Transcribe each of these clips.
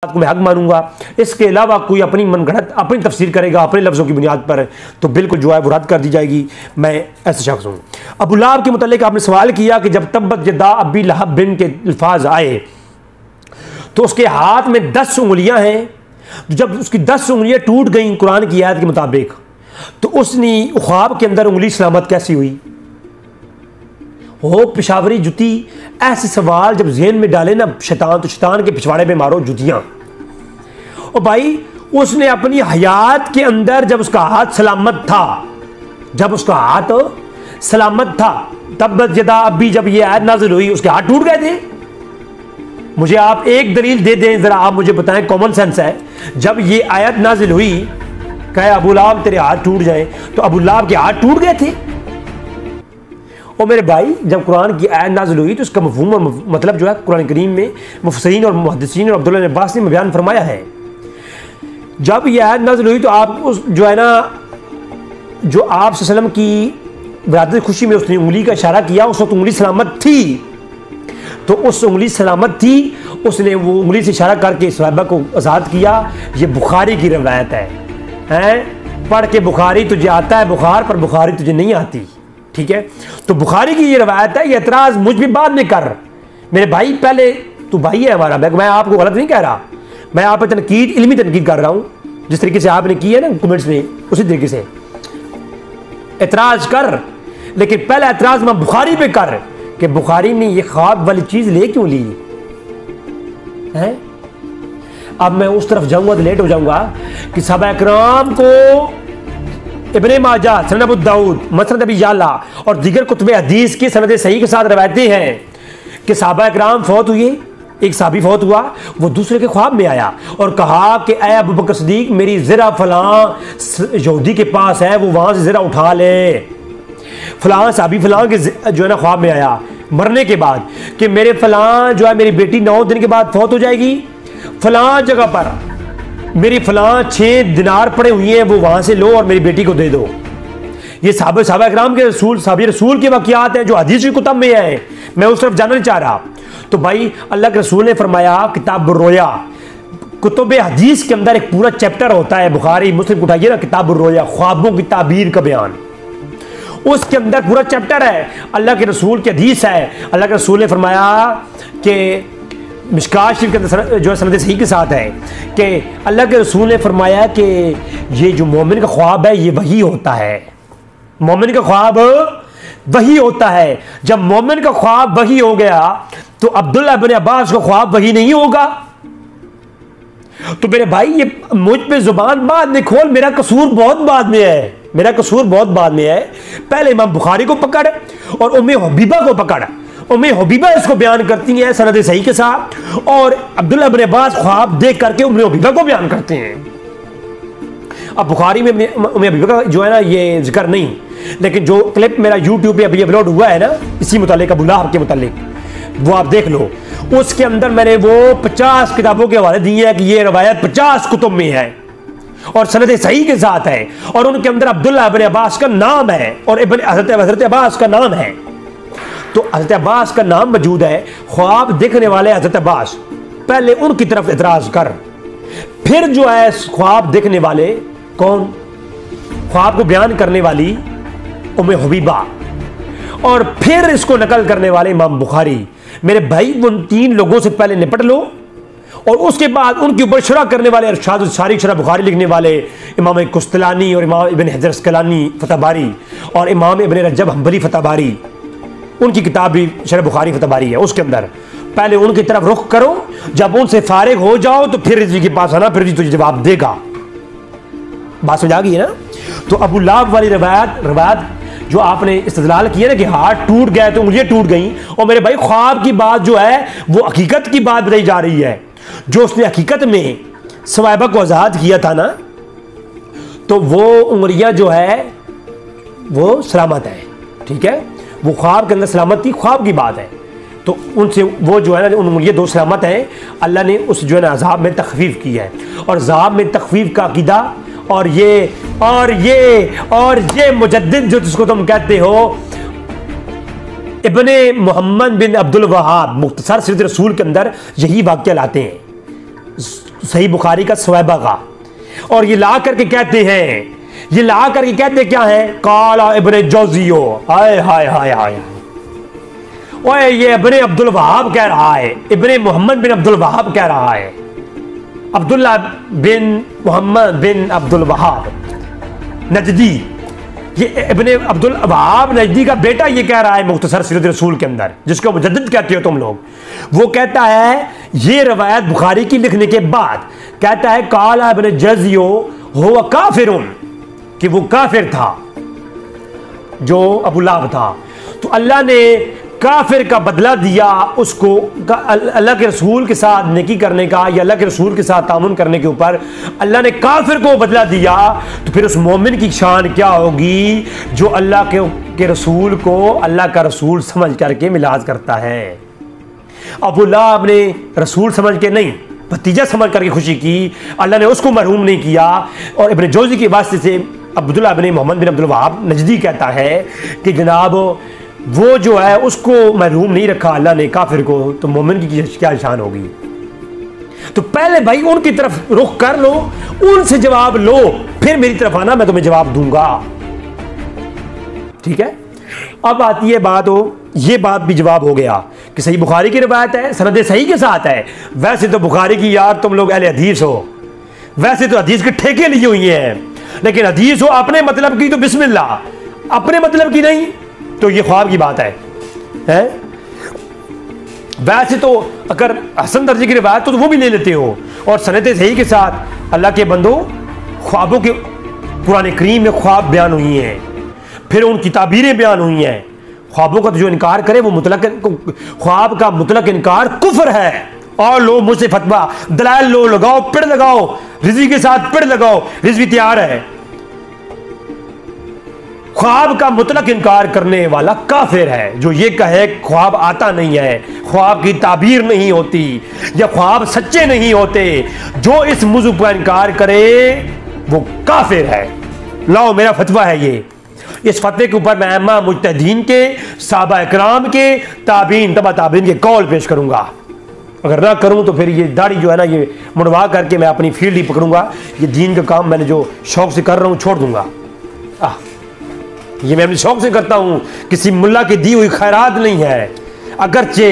को मैं हक मानूंगा, इसके अलावा कोई अपनी मनगढ़ंत अपनी तफसीर करेगा अपने लफ्ज़ों की बुनियाद पर, तो बिल्कुल जो है वो रद्द कर दी जाएगी। मैं ऐसा शख्स हूँ। अबू लहब के मुतालिक आपने सवाल किया कि जब तब्बत यदा अबी लहब बिन के अल्फाज आए तो उसके हाथ में 10 उंगलियां हैं। जब उसकी 10 उंगलियां टूट गई कुरान की आयत के मुताबिक, तो उसने ख्वाब के अंदर उंगली सलामत कैसी हुई? हो पिशावरी जुती, ऐसे सवाल जब जेहन में डाले ना शैतान, तो शैतान के पिछवाड़े में मारो जुतियां। और भाई उसने अपनी हयात के अंदर जब उसका हाथ सलामत था, जब उसका हाथ सलामत था, तब यदा अभी जब ये आयत नाज़िल हुई उसके हाथ टूट गए थे। मुझे आप एक दलील दे दें जरा, आप मुझे बताएं, कॉमन सेंस है, जब ये आयत नाज़िल हुई कहे अबू लहब तेरे हाथ टूट जाए, तो अबू लहब के हाथ टूट गए थे। और मेरे भाई जब कुरान की आयत नाज़िल हुई तो उसका मफ़हूम और मतलब जो है कुरान करीम में मुफस्सिरीन और मुहद्दिसीन और अब्दुल्लाह इब्न अब्बास ने बयान फरमाया है। जब यह आयत नाज़िल हुई तो आप उस जो है ना, जो आप सल्लम की विलादत खुशी में उसने उंगली का इशारा किया, उस वक्त उंगली सलामत थी, तो उस उंगली सलामत थी, उसने वो उंगली से इशारा करके सहाबा को आज़ाद किया। ये बुखारी की रवायत है, पढ़ के बुखारी तुझे आता है बुखार, पर बुखारी तुझे नहीं आती। ठीक है, तो बुखारी की ये रवायत है। ये एतराज़ मुझ भी बाद में कर मेरे भाई, पहले तू भाई है हमारा, मैं आपको गलत नहीं कह रहा, मैं आप पर तनकीद, इल्मी तनकीद कर रहा हूँ। जिस तरीके से आपने की है ना कमेंट्स में, उसी तरीके से एतराज़ कर, लेकिन पहले एतराज़ मैं बुखारी पे कर कि बुखारी ने ये ख्वाब वाली चीज़ ले क्यों ली है। अब मैं उस तरफ जाऊंगा तो लेट हो जाऊंगा कि सहाबा इकराम को इब्ने माजा, सनद अबू दाऊद, मसनद अबी याला और दीगर कुतुब हदीस की सनद सही के साथ रवायतें हैं कि सहाबा इकराम फौत हुए, एक साहबी फौत हुआ, वो दूसरे के ख्वाब में आया और कहा कि ऐ अबू बकर सिद्दीक, मेरी ज़रा फलां यहूदी के पास है, वो वहाँ से ज़रा उठा ले। फलां साहबी फलां के जो है ना ख्वाब में आया मरने के बाद कि मेरे फलां जो है मेरी बेटी 9 दिन के बाद फौत हो जाएगी, फलां जगह पर मेरी फलां 6 दिनार पड़े हुए हैं, वो वहाँ से लो और मेरी बेटी को दे दो। ये सहाबा इकराम के रसूल के वाक़यात हैं जो हदीस की कुतुब में है। मैं उस तरफ जाना नहीं चाह रहा। तो भाई अल्लाह के रसूल ने फरमाया किताब रोया, कुतुब हदीस के अंदर एक पूरा चैप्टर होता है, बुखारी मुस्लिम को उठाइए ना, किताब रोया, ख्वाबों की ताबीर का बयान, उसके अंदर पूरा चैप्टर है। अल्लाह के रसूल की हदीस है। अल्लाह के रसूल ने फरमाया कि मिशकात शरीफ के अंदर जो है सनद सही के साथ है कि अल्लाह के रसूल ने फरमाया कि ये जो मोमिन का ख्वाब है ये वही होता है, मोमिन का ख्वाब वही होता है। जब मोमिन का ख्वाब वही हो गया तो अब्दुल्लाह इब्न अब्बास का ख्वाब वही नहीं होगा। तो मेरे भाई ये मुझ पे जुबान बाद में खोल, मेरा कसूर बहुत बाद में है, मेरा कसूर बहुत बाद में है। पहले इमाम बुखारी को पकड़ और उम्मे हबीबा को पकड़। उम्मे हबीबा इसको बयान करती हैं सनद सही के साथ, और अब्दुल्लाह इब्न अब्बास ख्वाब देख करके उम्मे हबीबा को बयान करते हैं। अब बुखारी में उम्मे हबीबा का जो है ना ये जिक्र नहीं, लेकिन जो क्लिप मेरा यूट्यूब पे अभी अपलोड हुआ है ना इसी मुतालिक अबू लहब के मुतालिक, वो आप देख लो। उसके अंदर मैंने वो 50 किताबों के हवाले दिए हैं कि ये रवायत 50 कुतुब में है और सनद सही के साथ है, और उनके अंदर अब्दुल्लाह इब्न अब्बास का नाम है और हज़रत अब्बास का नाम है। तो हज़रत अब्बास का नाम मौजूद है। ख्वाब देखने वाले हज़रत अब्बास, पहले उनकी तरफ एतराज़ कर, फिर जो है ख्वाब देखने वाले कौन, ख्वाब को बयान करने वाली उम्मे हबीबा, और फिर इसको नकल करने वाले इमाम बुखारी। मेरे भाई उन 3 लोगों से पहले निपट लो, और उसके बाद उनके ऊपर शरह करने वाले इरशाद सारी शरह बुखारी लिखने वाले इमाम कुस्तलानी और इमाम इब्न हजर अस्कलानी फतह बारी और इमाम इब्न रजब हम्बली फतह बारी, उनकी किताब भी शरह बुखारी फतह बारी है। उसके अंदर पहले उनकी तरफ रुख करो, जब उनसे फारिग हो जाओ तो फिर रिजवी के पास आना, फिर तुझे जवाब देगा। बात समझ आ गई है ना। तो अबू लहब वाली रवायत जो आपने इस्तेदलाल किया ना कि हाथ टूट गए तो उंगलियां टूट गई, और मेरे भाई ख्वाब की बात जो है वो हकीकत की बात बताई जा रही है। जो उसने हकीकत में सवाइबा को आज़ाद किया था ना, तो वो उंगलियां जो है वो सलामत है। ठीक है, वो ख्वाब के अंदर सलामत थी, ख्वाब की बात है। तो उनसे वो जो है ना उन उंगलियां 2 सलामत हैं। अल्लाह ने उस जो है ना अज़ाब में तखफीफ की है, और अज़ाब में तखफीफ का अकीदा और ये मुजद्दिद जो जिसको तुम कहते हो इब्ने मोहम्मद बिन अब्दुल वहाब मुख्तसर सीरत रसूल के अंदर यही वाक़या लाते हैं। सही बुखारी का सवैबा का, और ये ला करके कहते हैं, ये ला करके कहते क्या है, काला इब्ने जौजियो, हाय हाय हाय हाय, ओए ये इब्ने अब्दुल वहाब कह रहा है, इब्ने मोहम्मद बिन अब्दुल वहाब कह रहा है, अब्दुल्ला बिन मोहम्मद बिन अब्दुल वहाब नजदी, ये इब्ने अब्दुल वहाब नजदी का बेटा ये कह रहा है मुख्तसर सीरत रसूल के अंदर, जिसको मुजद्दिद कहते हो तुम लोग। वो कहता है, ये रवायत बुखारी की लिखने के बाद कहता है काला इब्ने जज़ियो हुवा काफिरुन, कि वो काफिर था जो अबू लहब था। तो अल्लाह ने काफिर का बदला दिया उसको, अल्लाह के रसूल के साथ नेकी करने का या अल्लाह के रसूल के साथ तामुन करने के ऊपर अल्लाह ने काफिर को बदला दिया। तो फिर उस मोमिन की शान क्या होगी जो अल्लाह के रसूल को अल्लाह का रसूल समझ करके मिलाद करता है। अबू लहब ने रसूल समझ के नहीं, भतीजा समझ करके खुशी की, अल्लाह ने उसको मरहूम नहीं किया। और इब्ने जौजी के वास्ते से अब्दुल्ला बिन मोहम्मद बिन अब्दुल वहाब नजदी कहता है कि जनाब वो जो है उसको मरहूम नहीं रखा अल्लाह ने काफिर को, तो मोमिन की क्या शान होगी। तो पहले भाई उनकी तरफ रुख कर लो, उनसे जवाब लो, फिर मेरी तरफ आना, मैं तुम्हें जवाब दूंगा। ठीक है, अब आती है बात, हो ये बात भी जवाब हो गया कि सही बुखारी की रिवायत है, सनद सही के साथ है। वैसे तो बुखारी की यार तुम लोग अहले हदीस हो, वैसे तो हदीस के ठेके लिए हुई हैं, लेकिन हदीस हो अपने मतलब की तो बिस्मिल्लाह, अपने मतलब की नहीं तो ये ख्वाब की बात है? वैसे तो अगर हसन दर्जे की रिवायत तो वो भी ले लेते हो, और सनद सही के साथ अल्लाह के बंदो ख्वाबों के कुरान करीम में ख्वाब बयान हुई हैं, फिर उनकी ताबीरें बयान हुई हैं। ख्वाबों का तो जो इनकार करे वो मुतलक, ख्वाब का मुतलक इनकार कुफ्र है। और लो मुझसे फतवा, दलाल लो, लगाओ, पेड़ लगाओ, रिजवी के साथ पेड़ लगाओ, रिजवी तैयार है। ख्वाब का मुतलक इनकार करने वाला काफिर है, जो ये कहे ख्वाब आता नहीं है, ख्वाब की ताबीर नहीं होती या ख्वाब सच्चे नहीं होते, जो इस मौजू पर इनकार करे वो काफिर है। लाओ मेरा फतवा है ये, इस फतवे के ऊपर मैं अम्मा मुज्तहिदीन के, साहबा इकराम के, ताबीन, तबा ताबीन के कौल पेश करूंगा। अगर ना करूं तो फिर ये दाढ़ी जो है ना ये मुड़वा करके मैं अपनी फील्ड ही पकड़ूंगा, ये दीन का काम मैंने जो शौक से कर रहा हूं छोड़ दूंगा। ये मैं अपने शौक से करता हूं, किसी मुल्ला की दी हुई खैरात नहीं है। अगरचे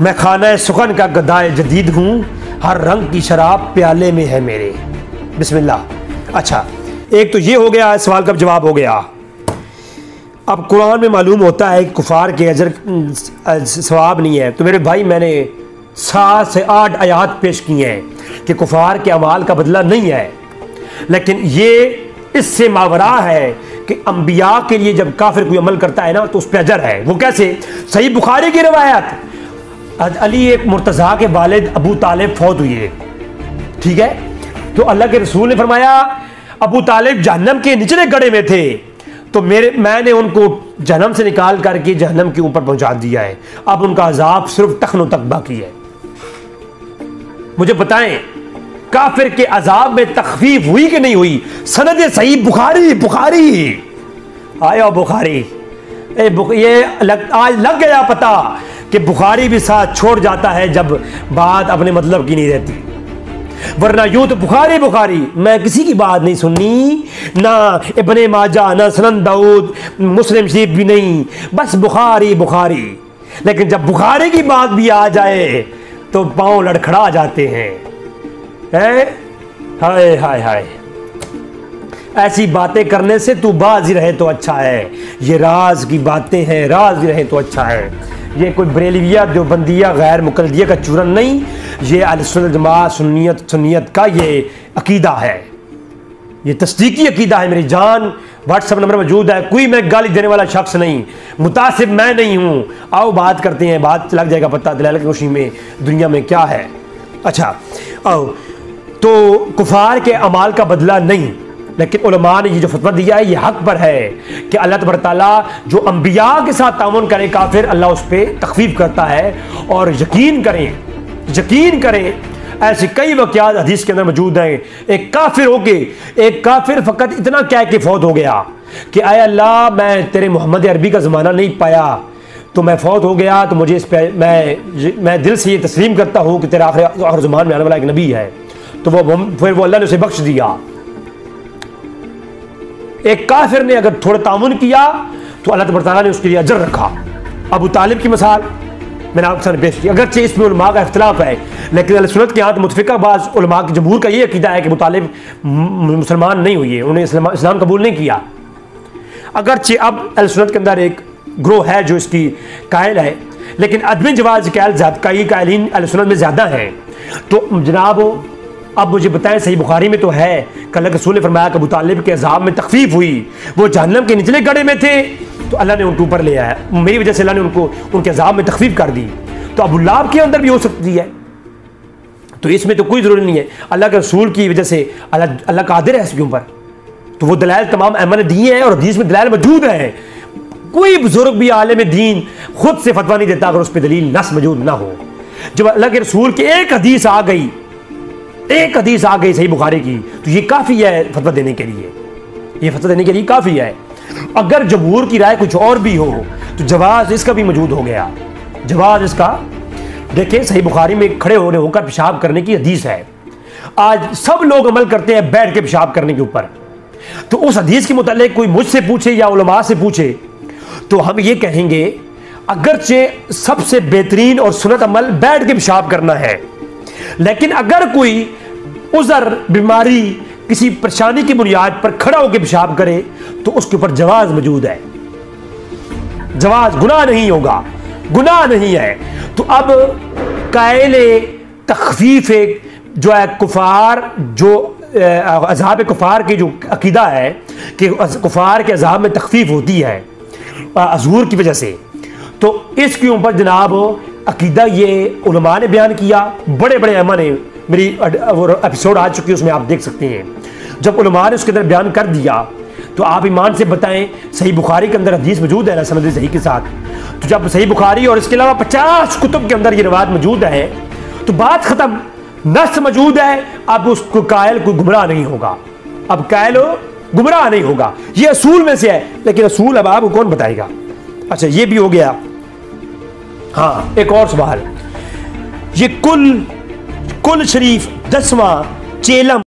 मैं खाना सुखन का गदाए जदीद हूं, हर रंग की शराब प्याले में है मेरे। बिस्मिल्लाह। अच्छा, एक तो ये हो गया, सवाल का जवाब हो गया। अब कुरान में मालूम होता है कि कुफार के अजर सवाब नहीं है, तो मेरे भाई मैंने 7 से 8 आयात पेश किए हैं कि कुफार के अमाल का बदला नहीं है, लेकिन ये इससे मावरा है कि अंबिया के लिए जब काफिर कोई अमल करता है ना तो उस पर अजर है। वो कैसे? सही बुखारी की रवायत, अली एक मुर्तज़ा के वालिद अबू तालिब फौत हुए, ठीक है, तो अल्लाह के रसूल ने फरमाया अबू तालिब जहन्नम के निचले गड्ढे में थे, तो मैंने उनको जहन्नम से निकाल करके जहन्नम के ऊपर पहुंचा दिया है, अब उनका अजाब सिर्फ तखनों तक बाकी है। मुझे बताएं काफिर के अजाब में तखफीफ हुई कि नहीं हुई? सनद सही बुखारी, बुखारी आया बुखारी, ये आज लग गया पता कि बुखारी भी साथ छोड़ जाता है जब बात अपने मतलब की नहीं रहती, वरना यूं तो बुखारी बुखारी, मैं किसी की बात नहीं सुननी, ना इब्ने माजा, ना सनन दाऊद, मुस्लिम शरीफ भी नहीं, बस बुखारी बुखारी। लेकिन जब बुखारी की बात भी आ जाए तो पांव लड़खड़ा जाते हैं। हाय हाय हाय, ऐसी बातें करने से तू बाज ही रहे तो अच्छा है। ये राज की बातें हैं, राज ही रहे तो अच्छा है। ये कोई बरेलविया जो बंदिया गैर मुकल्दिया का चूरन नहीं, ये अहले जमात सुन्नियत का ये अकीदा है, ये तस्दीकी अकीदा है मेरी जान। व्हाट्सएप नंबर मौजूद है, कोई मैं गाली देने वाला शख्स नहीं, मुतासिब मैं नहीं हूँ। आओ बात करते हैं, बात लग जाएगा पता दलाल की रोशनी में दुनिया में क्या है। अच्छा आओ, तो कुफार के अमाल का बदला नहीं, लेकिन उलमा ने ये जो फतवा दिया है ये हक पर है कि अल्लाह तबारक ताला जो अंबिया के साथ तामुन करे काफिर, अल्लाह उस पर तखफीफ करता है। और यकीन करें ऐसे कई वाक़यात हदीस के अंदर मौजूद हैं। एक काफिर फ़कत इतना कह के फौत हो गया कि आय अल्लाह मैं तेरे मोहम्मद अरबी का ज़माना नहीं पाया, तो मैं फौत हो गया तो मुझे इस पे मैं दिल से ये तस्लीम करता हूँ कि तेरा आखिर ज़मान में आने वाला एक नबी है। तो फिर वो अल्लाह ने उसे बख्श दिया। एक काफिर ने अगर थोड़ा तामुन किया तो अल्लाह तबारक तआला ने उसके लिए अजर रखा। अबू तालिब की मिसाल मैंने आपके सामने पेश की। अगरचे इसमें उलमा का इख्तिलाफ है, लेकिन अहले सुन्नत के यहाँ मुतफ़िक़ा बाज़ उलमा के जमहूर का ये अकीदा है कि अबू तालिब मुसलमान नहीं हुए, उन्हें इस्लाम कबूल नहीं किया। अगरचे अब अहले सुन्नत के अंदर एक ग्रोह है जो इसकी कायल है, लेकिन अदम जवाज़ कई कायलीन अहले सुन्नत में ज़्यादा हैं। तो जनाब अब मुझे बताएं, सही बुखारी में तो है कि अल्लाह के रसूल ने फरमाया कि अबू तालिब के अज़ाब में तखफीफ हुई, वो जहन्नम के निचले गड्ढे में थे तो अल्लाह ने उनके ऊपर ले आया, मेरी वजह से अल्लाह ने उनके अज़ाब में तखफीफ कर दी। तो अबू लाहब के अंदर भी हो सकती है, तो इसमें तो कोई ज़रूरी नहीं है। अल्लाह के रसूल की वजह से अल्लाह कादिर है इसके ऊपर। तो वो दलाइल तमाम अहमद ने दिए हैं और हदीस में दलाइल मौजूद हैं। कोई बुजुर्ग भी आलिम दीन खुद से फतवा नहीं देता अगर उस पर दलील नस मौजूद ना हो। जब अल्लाह के रसूल की एक हदीस आ गई सही बुखारी की, तो ये काफ़ी है फतवा देने के लिए, ये फतवा देने के लिए काफ़ी है। अगर जमहूर की राय कुछ और भी हो तो जवाज़ इसका भी मौजूद हो गया। जवाज़ इसका देखिए, सही बुखारी में खड़े होकर पेशाब करने की हदीस है। आज सब लोग अमल करते हैं बैठ के पेशाब करने के ऊपर। तो उस हदीस के मुतालिक कोई मुझसे पूछे या उलमा से पूछे तो हम ये कहेंगे, अगरचे सबसे बेहतरीन और सुन्नत अमल बैठ के पेशाब करना है, लेकिन अगर कोई उज़र, बीमारी, किसी परेशानी की बुनियाद पर खड़ा होकर पेशाब करे तो उसके ऊपर जवाज़ मौजूद है। जवाज़, गुनाह नहीं होगा, गुनाह नहीं है। तो अब कायले तखफीफ जो है कुफार, जो अज़ाब कुफार की जो अकीदा है कि कुफार के अज़ाब में तखफीफ होती है अज़ूर की वजह से, तो इसके ऊपर जनाब अकीदा ये उलमा ने बयान किया। बड़े बड़े अहमा ने, मेरी वो एपिसोड आ चुकी है उसमें आप देख सकते हैं। जब उलमा ने उसके अंदर बयान कर दिया तो आप ईमान से बताएं, सही बुखारी के अंदर हदीस मौजूद है ना सनद सही के साथ। तो जब सही बुखारी और इसके अलावा 50 कुतुब के अंदर ये रिवायत मौजूद है तो बात ख़त्म, नस मौजूद है। अब उसको कायल कोई गुमराह नहीं होगा, अब कायल गुमराह नहीं होगा। ये असूल में से है, लेकिन असूल अब आपको कौन बताएगा। अच्छा, ये भी हो गया। हाँ, एक और सवाल, ये कुल शरीफ 10वां चेलम